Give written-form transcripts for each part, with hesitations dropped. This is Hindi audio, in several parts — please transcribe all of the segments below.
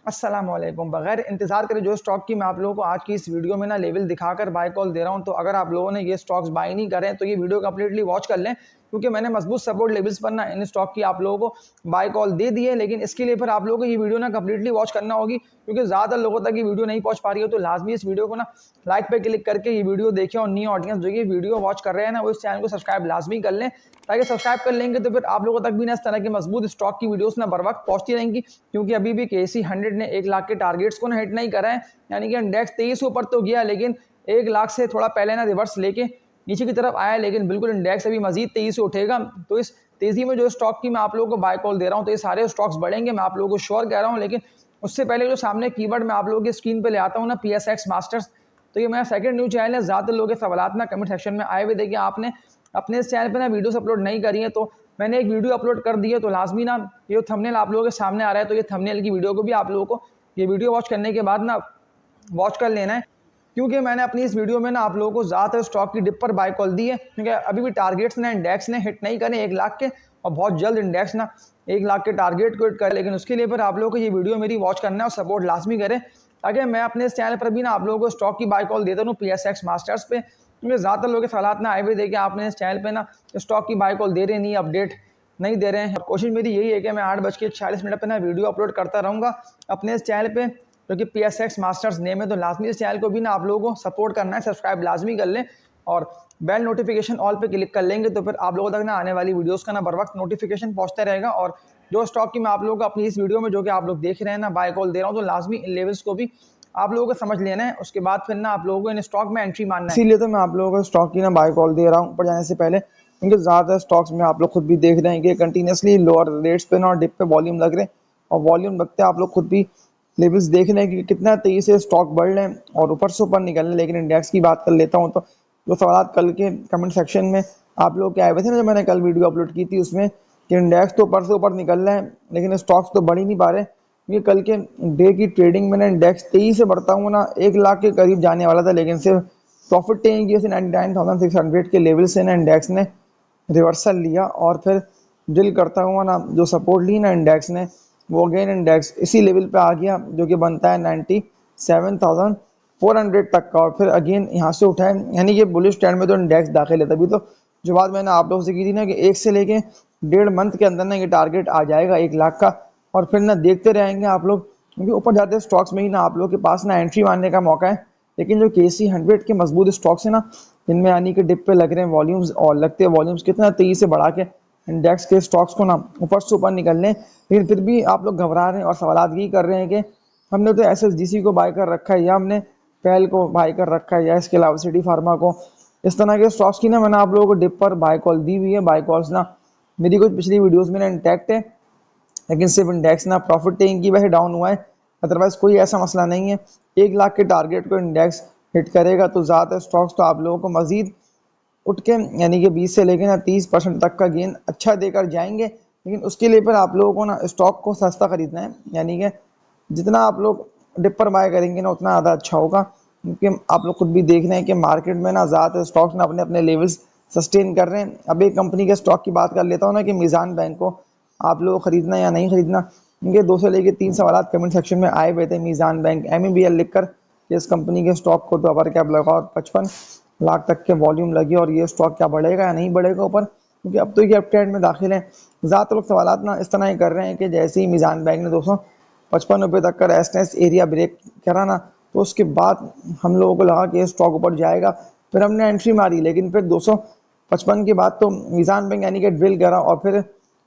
अस्सलाम वालेकुम। बगैर इंतज़ार करे जो स्टॉक की मैं आप लोगों को आज की इस वीडियो में ना लेवल दिखाकर बाय कॉल दे रहा हूं, तो अगर आप लोगों ने ये स्टॉक्स बाय नहीं करे तो ये वीडियो कंप्लीटली वॉच कर लें, क्योंकि मैंने मजबूत सपोर्ट लेवल्स पर ना इन स्टॉक की आप लोगों को बाय कॉल दे दी है। लेकिन इसके लिए फिर आप लोगों को ये वीडियो ना कंप्लीटली वॉच करना होगी, क्योंकि ज़्यादा लोगों तक ये वीडियो नहीं पहुंच पा रही है। तो लाजमी इस वीडियो को ना लाइक पे क्लिक करके ये वीडियो देखें, और न्यू ऑडियंस जो ये वीडियो वॉच कर रहे हैं ना वो इस चैनल को सब्सक्राइब लाजमी कर लें, ताकि सब्सक्राइब कर लेंगे तो फिर आप लोगों तक भी ना इस तरह की मजबूत स्टॉक की वीडियोस ना बर वक्त पहुंचती रहेंगी। क्योंकि अभी भी केसी 100 ने 1 लाख के टारगेट्स को ना हिट नहीं करा है, यानी कि इंडेक्स 23 ऊपर तो गया, लेकिन 1 लाख से थोड़ा पहले ना रिवर्स लेके नीचे की तरफ आया, लेकिन बिल्कुल इंडेक्स अभी मजीद 23 उठेगा। तो इस तेजी में जो स्टॉक की मैं आप लोगों को बाय कॉल दे रहा हूँ, तो ये सारे स्टॉक्स बढ़ेंगे, मैं आप लोगों को श्योर कह रहा हूँ। लेकिन उससे पहले जो सामने कीवर्ड मैं आप लोगों की स्क्रीन पे ले आता हूँ ना, PSX मास्टर्स, तो ये मेरा सेकंड न्यूज चैनल है। ज़्यादातर लोगों के सवालात ना कमेंट सेक्शन में आए हुए देखिए, आपने अपने इस चैनल पे ना वीडियोस अपलोड नहीं करी है, तो मैंने एक वीडियो अपलोड कर दी है। तो लाजमी ना ये थंबनेल आप लोगों के सामने आ रहा है, तो ये थंबनेल की वीडियो को भी आप लोगों को ये वीडियो वॉच करने के बाद ना वॉच कर लेना है, क्योंकि मैंने अपनी इस वीडियो में ना आप लोगों को ज़्यादातर स्टॉक की डिप पर बाय कॉल दी है, क्योंकि अभी भी टारगेट्स ने इंडेक्स ने हिट नहीं करे 1 लाख के, और बहुत जल्द इंडेक्स ना 1 लाख के टारगेट को हिट करे। लेकिन उसके लिए फिर आप लोगों को ये वीडियो मेरी वॉच करना है और सपोर्ट लाजमी करें, ताकि मैं अपने इस चैनल पर भी ना आप लोगों को स्टॉक की बाय कॉल देता हूँ PSX मास्टर्स पे, क्योंकि ज़्यादातर लोगों के सवालात ना आए हुए देखिए, आपने इस चैनल पर ना स्टॉक की बाय कॉल दे रहे नहीं, अपडेट नहीं दे रहे हैं। कोशिश मेरी यही है कि मैं 8:46 पर ना वीडियो अपलोड करता रहूँगा अपने इस चैनल पे, जो कि PSX मास्टर्स नेम है। तो लाजमी इस चैनल को भी ना आप लोगों को सपोर्ट करना है, सब्सक्राइब लाजमी कर लें, और बेल नोटिफिकेशन ऑल पे क्लिक कर लेंगे, तो फिर आप लोगों तक ना आने वाली वीडियोस का ना बर वक्त नोटिफिकेशन पहुंचता रहेगा। और जो स्टॉक की मैं आप लोगों को अपनी इस वीडियो में जो कि आप लोग देख रहे हैं ना बाय कॉल दे रहा हूँ, तो लाजमी इन लेवल्स को भी आप लोगों को समझ लेना है, उसके बाद फिर ना आप लोगों को इन स्टॉक में एंट्री मारना है। इसीलिए तो मैं आप लोगों को स्टॉक की ना बाय कॉल दे रहा हूँ ऊपर जाने से पहले, क्योंकि ज़्यादातर स्टॉक्स में आप लोग खुद भी देख रहे हैं कि कंटिन्यूसली लोअर रेट्स पे ना और डिप पे वॉल्यूम लग रहे हैं, और वॉल्यूम लगते हैं आप लोग खुद भी लेवल्स देख रहे हैं कि कितना तेजी से स्टॉक बढ़ रहे हैं और ऊपर से ऊपर निकल रहे हैं। लेकिन इंडेक्स की बात कर लेता हूँ, तो जो सवाल कल के कमेंट सेक्शन में आप लोग के आए हुए थे ना, जो मैंने कल वीडियो अपलोड की थी उसमें, कि इंडेक्स तो ऊपर से ऊपर निकल रहे हैं लेकिन स्टॉक्स तो बढ़ ही नहीं पा रहे, क्योंकि कल के डे की ट्रेडिंग में ना इंडेक्स तेजी से बढ़ता हुआ ना 1 लाख के करीब जाने वाला था, लेकिन सिर्फ प्रॉफिट टेकिंग की वजह से 99,600 के लेवल से ना इंडेक्स ने रिवर्सल लिया, और फिर ड्रिल करता हुआ ना जो सपोर्ट ली ना इंडेक्स ने, वो अगेन इंडेक्स इसी लेवल पे आ गया जो कि बनता है 97,400 तक का, और फिर अगेन यहाँ से उठाए, यानी कि बुलिश ट्रेंड में तो इंडेक्स दाखिल है। तभी तो जो बात मैंने आप लोगों से की थी ना कि 1 से लेके 1.5 मंथ के अंदर ना ये टारगेट आ जाएगा 1 लाख का, और फिर ना देखते रहेंगे आप लोग, क्योंकि ऊपर जाते स्टॉक्स में ही ना आप लोग के पास ना एंट्री मारने का मौका है। लेकिन जो KC 100 के मजबूत स्टॉक्स है ना, जिनमें यानी कि डिप पे लग रहे हैं वॉल्यूम्स, और लगते हैं वॉल्यूम्स कितना तेजी से बढ़ा के इंडेक्स के स्टॉक्स को ना ऊपर से ऊपर निकलने, लेकिन फिर भी आप लोग घबरा रहे हैं और सवालात यही कर रहे हैं कि हमने तो SSGC को बाय कर रखा है, या हमने पेल को बाय कर रखा है, या इसके अलावा सिटी फार्मा को। इस तरह के स्टॉक्स की ना मैंने आप लोगों को डिप पर बाय कॉल दी हुई है। बाय कॉल्स ना मेरी कुछ पिछली वीडियोस में ना इंटैक्ट है, लेकिन सिर्फ इंडेक्स ना प्रॉफिट टेकिंग की वजह डाउन हुआ है, अदरवाइज कोई ऐसा मसला नहीं है। 1 लाख के टारगेट को इंडेक्स हिट करेगा तो ज़्यादातर स्टॉक्स तो आप लोगों को मजीद उठ के, यानी कि 20 से लेकर ना 30% तक का गेन अच्छा देकर जाएंगे। लेकिन उसके लिए पर आप लोगों को ना स्टॉक को सस्ता खरीदना है, यानी कि जितना आप लोग डिप पर बाय करेंगे ना उतना ज़्यादा अच्छा होगा, क्योंकि आप लोग खुद भी देख रहे हैं कि मार्केट में ना ज़्यादातर स्टॉक्स ना अपने अपने लेवल्स सस्टेन कर रहे हैं। अब एक कंपनी के स्टॉक की बात कर लेता हूँ ना, कि मीज़ान बैंक को आप लोग खरीदना या नहीं खरीदना। इनके 2 से लेकर 3 सवाल कमेंट सेक्शन में आए हुए थे, मीज़ान बैंक MEBL लिखकर, कि इस कंपनी के स्टॉक को तो अपर कैप लगा और 55 लाख तक के वॉल्यूम लगी, और ये स्टॉक क्या बढ़ेगा या नहीं बढ़ेगा ऊपर, क्योंकि अब तो ये अप ट्रेंड में दाखिल है। ज़्यादातर लोग सवाल ना इस तरह ही कर रहे हैं कि जैसे ही मीज़ान बैंक ने 255 रुपये तक का रेजिस्टेंस एरिया ब्रेक करा ना, तो उसके बाद हम लोगों को लगा कि ये स्टॉक ऊपर जाएगा, फिर हमने एंट्री मारी। लेकिन फिर 255 के बाद तो मीज़ान बैंक यानी कि ड्रिल करा, और फिर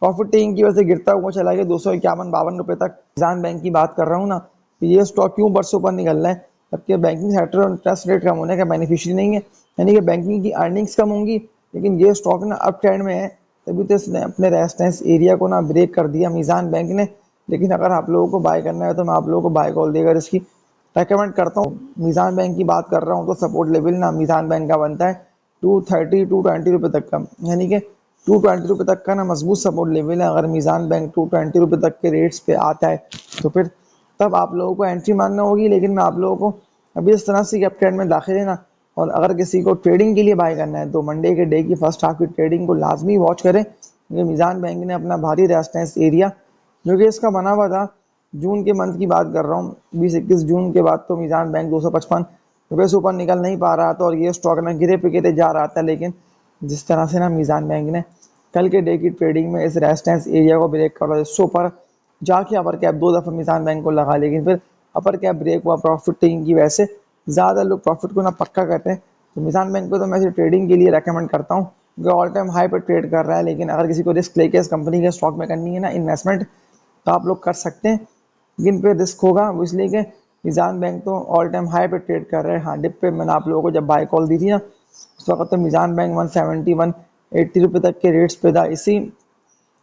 प्रॉफिट टेकिंग की वजह से गिरता हुआ चला गया 251-52 रुपये तक। मीज़ान बैंक की बात कर रहा हूँ ना, तो ये स्टॉक क्यों ऊपर से ऊपर निकल रहा है, जबकि बैंकिंग सेक्टर और इंटरेस्ट रेट कम होने का बेनिफिशियरी नहीं है, यानी कि बैंकिंग की अर्निंग्स कम होंगी, लेकिन ये स्टॉक ना अप ट्रेंड में है, तभी तो इसने अपने रेजिस्टेंस एरिया को ना ब्रेक कर दिया मीज़ान बैंक ने। लेकिन अगर आप लोगों को बाय करना है तो मैं आप लोगों को बाय कॉल देकर इसकी रेकमेंड करता हूँ। मीज़ान बैंक की बात कर रहा हूँ तो सपोर्ट लेवल ना मीज़ान बैंक का बनता है 220 रुपये तक का, यानी कि 220 रुपये तक का ना मजबूत सपोर्ट लेवल है। अगर मीज़ान बैंक 220 रुपये तक के रेट्स पे आता है तो फिर तब आप लोगों को एंट्री मारना होगी। लेकिन मैं आप लोगों को अभी इस तरह से अप ट्रेंड में दाखिल है ना, और अगर किसी को ट्रेडिंग के लिए बाय करना है तो मंडे के डे की फर्स्ट हाफ की ट्रेडिंग को लाजमी वॉच करें, क्योंकि मीज़ान बैंक ने अपना भारी रेजिस्टेंस एरिया जो कि इसका बना हुआ था जून के मंथ की बात कर रहा हूँ, 20-21 जून के बाद तो मीज़ान बैंक 255 रुपये से ऊपर निकल नहीं पा रहा था और ये स्टॉक ना गिरे पे गिरे जा रहा था। लेकिन जिस तरह से ना मीज़ान बैंक ने कल के डे की ट्रेडिंग में इस रेजिस्टेंस एरिया को ब्रेक करा, इससे ऊपर जाके अपर कैप 2 दफ़ा मीज़ान बैंक को लगा, लेकिन फिर अपर कैप ब्रेक हुआ प्रॉफिट टेकिंग की वजह से। ज़्यादा लोग प्रॉफिट को ना पक्का करते हैं, तो मीज़ान बैंक को तो मैं ट्रेडिंग के लिए रेकमेंड करता हूँ, जो ऑल टाइम हाई पर ट्रेड कर रहा है। लेकिन अगर किसी को रिस्क लेके इस कंपनी के स्टॉक में करनी है ना इन्वेस्टमेंट, तो आप लोग कर सकते हैं, लेकिन पे रिस्क होगा। वो इसलिए कि मीज़ान बैंक तो ऑल टाइम हाई पे ट्रेड कर रहे हैं। हाँ, डिप पे मैंने आप लोगों को जब बाय कॉल दी थी ना, उस वक्त तो मीज़ान बैंक 170 180 रुपये तक के रेट्स पे था। इसी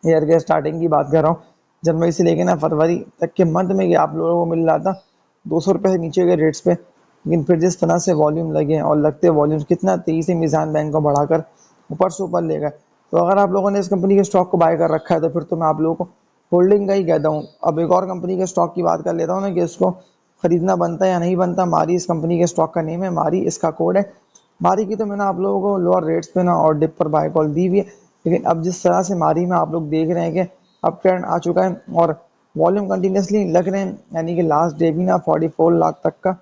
ईयर के स्टार्टिंग की बात कर रहा हूँ, जनवरी से लेकर ना फरवरी तक के मंथ में ये आप लोगों को मिल रहा था 200 रुपये से नीचे के रेट्स पे। लेकिन फिर जिस तरह से वॉल्यूम लगे और लगते वॉल्यूम कितना तेजी से मीज़ान बैंक को बढ़ाकर ऊपर से ऊपर ले गए। तो अगर आप लोगों ने इस कंपनी के स्टॉक को बाय कर रखा है, तो फिर तो मैं आप लोगों को होल्डिंग का ही कहता हूँ। अब एक और कंपनी के स्टॉक की बात कर लेता हूँ ना, कि इसको खरीदना बनता है या नहीं बनता। मारी इस कंपनी के स्टॉक का नेम है, मारी इसका कोड है। मारी की तो मैंने आप लोगों को लोअर रेट्स पे ना और डिप पर बाय कॉल दी हुई है। लेकिन अब जिस तरह से मारी में आप लोग देख रहे हैं कि अप ट्रेंड आ चुका है और वॉल्यूम कंटिन्यूसली लग रहे हैं, यानी कि लास्ट डे भी ना 44 लाख तक का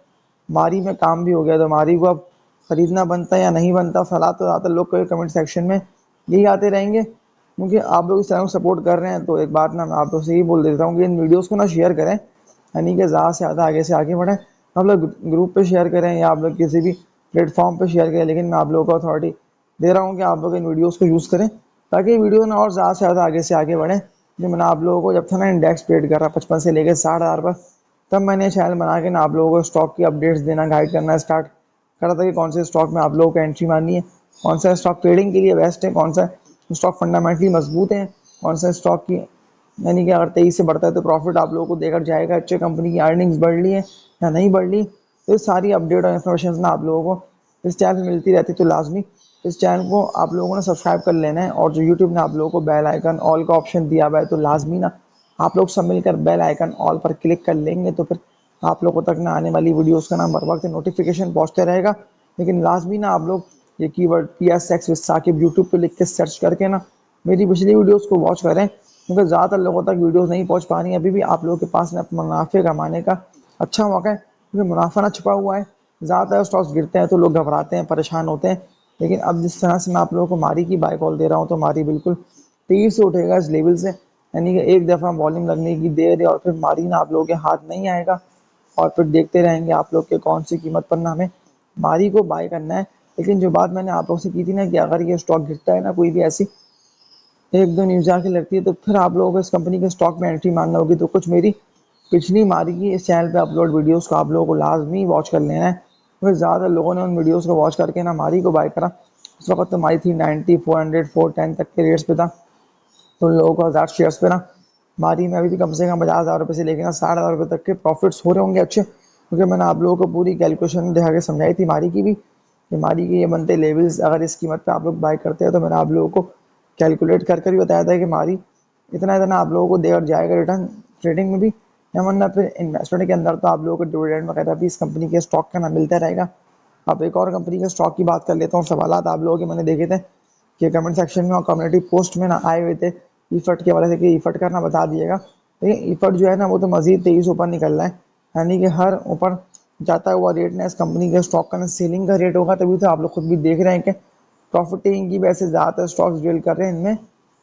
मारी में काम भी हो गया। तो मारी को अब खरीदना बनता है या नहीं बनता, सलाह तो ज़्यादातर लोग को कमेंट सेक्शन में यही आते रहेंगे, क्योंकि आप लोग इस चैनल को सपोर्ट कर रहे हैं। तो एक बात ना मैं आप लोग से ही बोल देता हूँ कि इन वीडियोस को ना शेयर करें, यानी कि ज़्यादा से ज़्यादा आगे से आगे बढ़ें। आप लोग ग्रुप पे शेयर करें या आप लोग किसी भी प्लेटफॉर्म पे शेयर करें, लेकिन मैं आप लोगों को अथॉरिटी दे रहा हूँ कि आप लोग इन वीडियोज़ को यूज़ करें, ताकि वीडियो ना और ज़्यादा से ज़्यादा आगे से आगे बढ़े। जो मैंने आप लोगों को जब था ना इंडेक्स ट्रेड कर रहा 55 से लेकर 60,000 पर, तब मैंने चैनल बना के ना आप लोगों को स्टॉक की अपडेट्स देना, गाइड करना स्टार्ट करा था कि कौन से स्टॉक में आप लोगों को एंट्री मारनी है, कौन सा स्टॉक ट्रेडिंग के लिए बेस्ट है, कौन सा स्टॉक फंडामेंटली मजबूत है, कौन सा स्टॉक की यानी कि अगर 23 से बढ़ता है तो प्रॉफिट आप लोगों को देकर जाएगा, अच्छे कंपनी की अर्निंग्स बढ़ रही है या नहीं बढ़ रही। तो ये सारी अपडेट और इन्फॉर्मेशन ना आप लोगों को इस चैनल पर मिलती रहती है। तो लाजमी इस चैनल को आप लोगों ने सब्सक्राइब कर लेना है, और जो यूट्यूब ने आप लोगों को बेल आइकन ऑल का ऑप्शन दिया हुआ है, तो लाजमी ना आप लोग सब मिलकर बेल आइकन ऑल पर क्लिक कर लेंगे, तो फिर आप लोगों तक ना आने वाली वीडियोस का ना बर वक्त नोटिफिकेशन पहुंचते रहेगा। लेकिन लाजमी ना आप लोग ये keyword PSX with Saqib YouTube पे लिख के सर्च करके ना मेरी पिछली वीडियोस को वॉच करें, क्योंकि ज़्यादातर लोगों तक वीडियोस नहीं पहुंच पा रही। अभी भी आप लोगों के पास में मुनाफे कमाने का अच्छा मौका है, क्योंकि मुनाफा ना छुपा हुआ है। ज़्यादातर स्टॉक्स गिरते हैं तो लोग घबराते हैं, परेशान होते हैं। लेकिन अब जिस तरह से मैं आप लोगों को मारी की बाय कॉल दे रहा हूँ, तो मारी बिल्कुल तेजी से उठेगा इस लेवल से, यानी कि एक दफ़ा वॉल्यूम लगने की देर है और फिर मारी ना आप लोगों के हाथ नहीं आएगा, और फिर देखते रहेंगे आप लोग के कौन सी कीमत पर ना हमें मारी को बाय करना है। लेकिन जो बात मैंने आप लोग से की थी ना, कि अगर ये स्टॉक गिरता है ना, कोई भी ऐसी एक दो न्यूज़ आके लगती है, तो फिर आप लोगों को इस कंपनी के स्टॉक में एंट्री मारना होगी। तो कुछ मेरी पिछली मारी की इस चैनल पे अपलोड वीडियोस को आप लोगों को लाजमी वॉच कर लेना है। फिर ज़्यादा लोगों ने उन वीडियोस को वॉच करके ना मारी को बाय करा। उस वक्त तो मारी थी 90 400 410 तक के रेट्स पे था, तो लोगों को 1000 शेयर्स पे ना मारी में अभी भी कम से कम 50,000 रुपये से लेकर ना 60,000 रुपये तक के प्रॉफिट्स हो रहे होंगे अच्छे, क्योंकि मैंने आप लोगों को पूरी कैलकुलेशन दिखा के समझाई थी मारी की भी, कि मारी के ये बनते लेवल्स अगर इस कीमत पे आप लोग बाय करते हैं, तो मैंने आप लोगों को कैलकुलेट कर कर भी बताया था कि मारी इतना इतना आप लोगों को देकर जाएगा रिटर्न ट्रेडिंग में भी, या वरना फिर इन्वेस्टमेंट के अंदर तो आप लोगों को डिविडेंड वगैरह भी इस कंपनी के स्टॉक का ना मिलता रहेगा। अब एक और कंपनी के स्टॉक की बात कर लेता हूँ। सवाल आप लोगों के मैंने देखे थे कि कमेंट सेक्शन में और कम्युनिटी पोस्ट में ना आए हुए थे ईफट के वाले से, कि ईफट करना बता दिएगा। लेकिन ईफट जो है ना, वो तो मजीद तेजी से ऊपर निकल रहा है, यानी कि हर ऊपर जाता हुआ रेट ना इस कंपनी के स्टॉक का ना सेलिंग का रेट होगा, तभी तो आप लोग खुद भी देख रहे हैं कि प्रॉफिट टेकिंग की वजह से ज़्यादातर स्टॉक्स डील कर रहे हैं, इनमें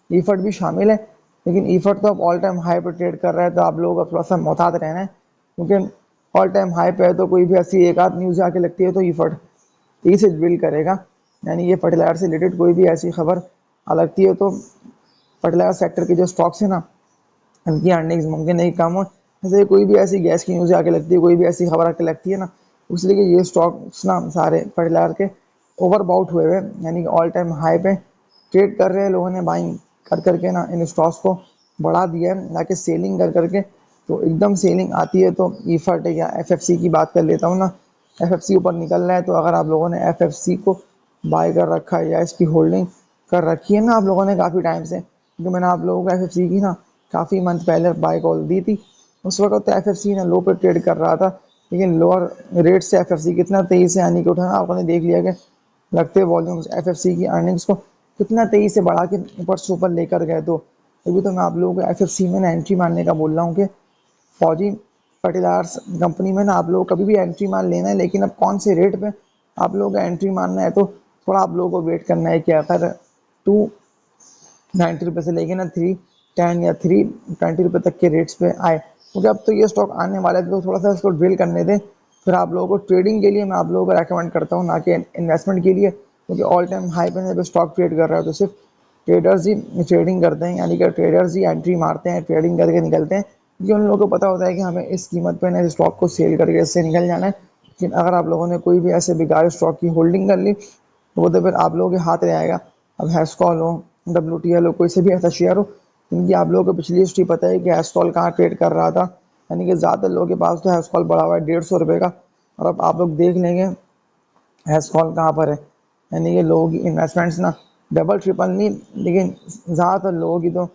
ईफट भी शामिल है। लेकिन ईफट तो अब ऑल टाइम हाई पर ट्रेड कर रहा है, तो आप लोगों को थोड़ा सा मोहतात रहना है, क्योंकि ऑल टाइम हाई पे है, तो कोई भी ऐसी एक आध न्यूज़ आके लगती है तो ईफट तेजी से डील करेगा। यानी ये फर्टिलाइजर से रिलेटेड कोई भी ऐसी खबर आ लगती है, तो फर्टिलाइजर सेक्टर के जो स्टॉक्स हैं ना, उनकी अर्निंग्स मुमकिन नहीं कम हो। जैसे कोई भी ऐसी गैस की न्यूज़ आके लगती है, कोई भी ऐसी खबर आके लगती है ना, इसलिए ये स्टॉक्स ना सारे फर्टिलाइजर के ओवर बाउट हुए हुए, यानी कि ऑल टाइम हाई पे ट्रेड कर रहे हैं। लोगों ने बाइंग कर करके ना इन स्टॉक्स को बढ़ा दिया है, ना कि सेलिंग कर करके। तो एकदम सेलिंग आती है तो ईफट या FFC की बात कर लेता हूँ ना, FFC ऊपर निकल रहा है। तो अगर आप लोगों ने FFC को बाय कर रखा है या इसकी होल्डिंग कर रखी है ना आप लोगों ने काफ़ी टाइम से, क्योंकि मैंने आप लोगों को FFC की ना काफ़ी मंथ पहले बाय कॉल दी थी। उस वक्त तो FFC ना लो पे ट्रेड कर रहा था, लेकिन लोअर रेट से FFC कितना तेजी से यानी कि उठाना आपने देख लिया कि लगते वॉल्यूम्स FFC की अर्निंग्स को कितना तेजी से बढ़ा के ऊपर से ऊपर लेकर गए। तो अभी तो मैं आप लोगों को FFC में ना एंट्री मारने का बोल रहा हूँ कि फौजी फर्टिलाइजर्स कंपनी में ना आप लोग कभी भी एंट्री मार लेना है, लेकिन अब कौन से रेट पे आप लोगों को एंट्री मारना है तो थोड़ा आप लोगों को वेट करना है कि अगर 290 रुपये से लेके ना 310 या 320 रुपये तक के रेट्स पे आए, क्योंकि अब तो ये स्टॉक आने वाला है तो थोड़ा सा इसको ड्रिल करने दें। फिर आप लोगों को ट्रेडिंग के लिए मैं आप लोगों को रेकमेंड करता हूँ, ना कि इन्वेस्टमेंट के लिए, क्योंकि ऑल टाइम हाई पे जब स्टॉक ट्रेड कर रहा है तो सिर्फ ट्रेडर्स ही ट्रेडिंग करते हैं, यानी कि ट्रेडर्स ही एंट्री मारते हैं, ट्रेडिंग करके निकलते हैं, क्योंकि उन लोगों को पता होता है कि हमें इस कीमत पे ना इस स्टॉक को सेल करके इससे निकल जाना है। लेकिन अगर आप लोगों ने कोई भी ऐसे बेकार स्टॉक की होल्डिंग कर ली तो वो तो फिर आप लोगों के हाथ रह आएगा। अब हैस्कॉल हो, WTL हो, कोई से भी ऐसा शेयर हो, क्योंकि आप लोगों को पिछली हिस्ट्री पता है कि हैस्कॉल कहाँ ट्रेड कर रहा था, यानी कि ज़्यादातर लोगों के पास तो हैस्कॉल पड़ा हुआ है 150 रुपये का। और अब आप लोग देख लेंगे हैस्कॉल कहाँ पर है, यानी कि लोगों की इन्वेस्टमेंट्स ना डबल ट्रिपल नहीं, लेकिन ज़्यादातर लोगों की तो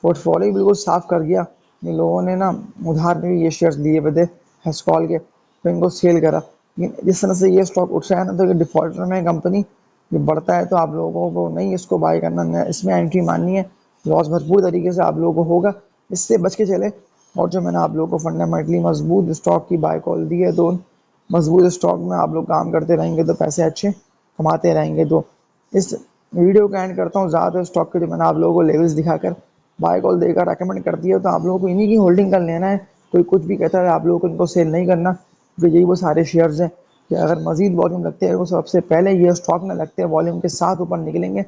पोर्टफोलियो बिल्कुल साफ कर गया। ये लोगों ने ना उधार में भी ये शेयर्स लिए हुए थे हैस्कॉल के, तो इनको सेल करा। लेकिन जिस तरह से ये स्टॉक उठ रहा है ना, तो ये डिफॉल्टर में कंपनी ये बढ़ता है तो आप लोगों को नहीं इसको बाय करना, न इसमें एंट्री माननी है। लॉस भरपूर तरीके से आप लोगों को होगा, इससे बच के चले। और जो मैंने आप लोगों को फंडामेंटली मजबूत स्टॉक की बाय कॉल दी है, तो मजबूत स्टॉक में आप लोग काम करते रहेंगे तो पैसे अच्छे कमाते रहेंगे। तो इस वीडियो का एंड करता हूँ। ज़्यादातर स्टॉक के जो मैंने आप लोगों को लेवल्स दिखाकर बाय कॉल देकर रेकमेंड कर दिया, तो आप लोगों को इन्हीं की होल्डिंग कर लेना है। कोई कुछ भी कहता है आप लोगों को इनको सेल नहीं करना, क्योंकि यही वो सारे शेयर्स हैं कि अगर मजीद वॉल्यूम लगते हैं तो सबसे पहले ये स्टॉक में लगते हैं, वॉल्यूम के साथ ऊपर निकलेंगे,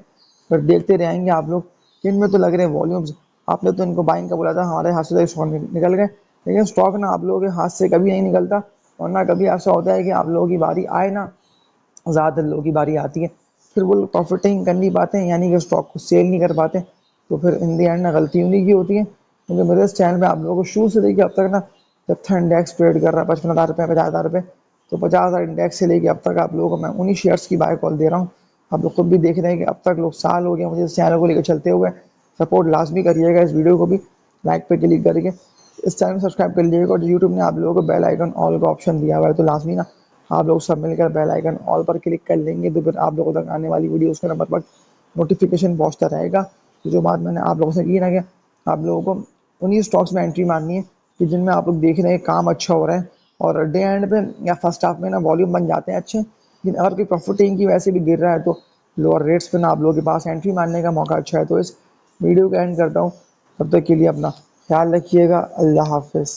फिर देखते रहेंगे आप लोग इनमें तो लग रहे हैं वॉल्यूम्स। आपने तो इनको बाइंग का बोला था, हमारे हाथ से स्टॉक निकल गए, लेकिन स्टॉक ना आप लोगों के हाथ से कभी नहीं निकलता। और ना कभी ऐसा होता है कि आप लोगों की बारी आए ना, ज़्यादातर लोगों की बारी आती है, फिर वो प्रॉफिटिंग कर नहीं पाते हैं, यानी कि स्टॉक को सेल नहीं कर पाते। तो फिर इन दी एंड ना गलती उन्हीं की होती है। क्योंकि मेरे इस चैनल पे आप लोगों को शुरू से लेकर अब तक ना, जब था इंडेक्स ट्रेड कर रहा है 55,000 रुपये 50,000 रुपये, तो 50,000 इंडेक्स से लेकर अब तक आप लोगों को मैं उन्हीं शेयर्स की बाय कॉल दे रहा हूँ। आप लोग खुद भी देख रहे हैं कि अब तक लोग साल हो गए मुझे इस चैनल को लेकर चलते हुए। सपोर्ट लाजमी करिएगा, इस वीडियो को भी लाइक पे क्लिक करके इस चैनल को सब्सक्राइब कर लीजिएगा। और यूट्यूब ने आप लोगों को बेल आइकन ऑल का ऑप्शन दिया हुआ है, तो लाजमी ना आप लोग सब मिलकर बेल आइकन ऑल पर क्लिक कर लेंगे, तो फिर आप लोगों तक आने वाली वीडियोस का नंबर पर नोटिफिकेशन पहुंचता रहेगा। तो जो बात मैंने आप लोगों से की ना कि आप लोगों को उन्हीं स्टॉक्स में एंट्री मारनी है कि जिनमें आप लोग देख रहे हैं काम अच्छा हो रहा है, और डे एंड पे या फर्स्ट हाफ में ना वॉल्यूम बन जाते हैं अच्छे। लेकिन अगर कोई प्रॉफिटिंग की वैसे भी गिर रहा है तो लोअर रेट्स पे ना आप लोगों के पास एंट्री मारने का मौका अच्छा है। तो इस वीडियो का एंड करता हूँ, तब तक के लिए अपना ख्याल रखिएगा। अल्लाह हाफिज़।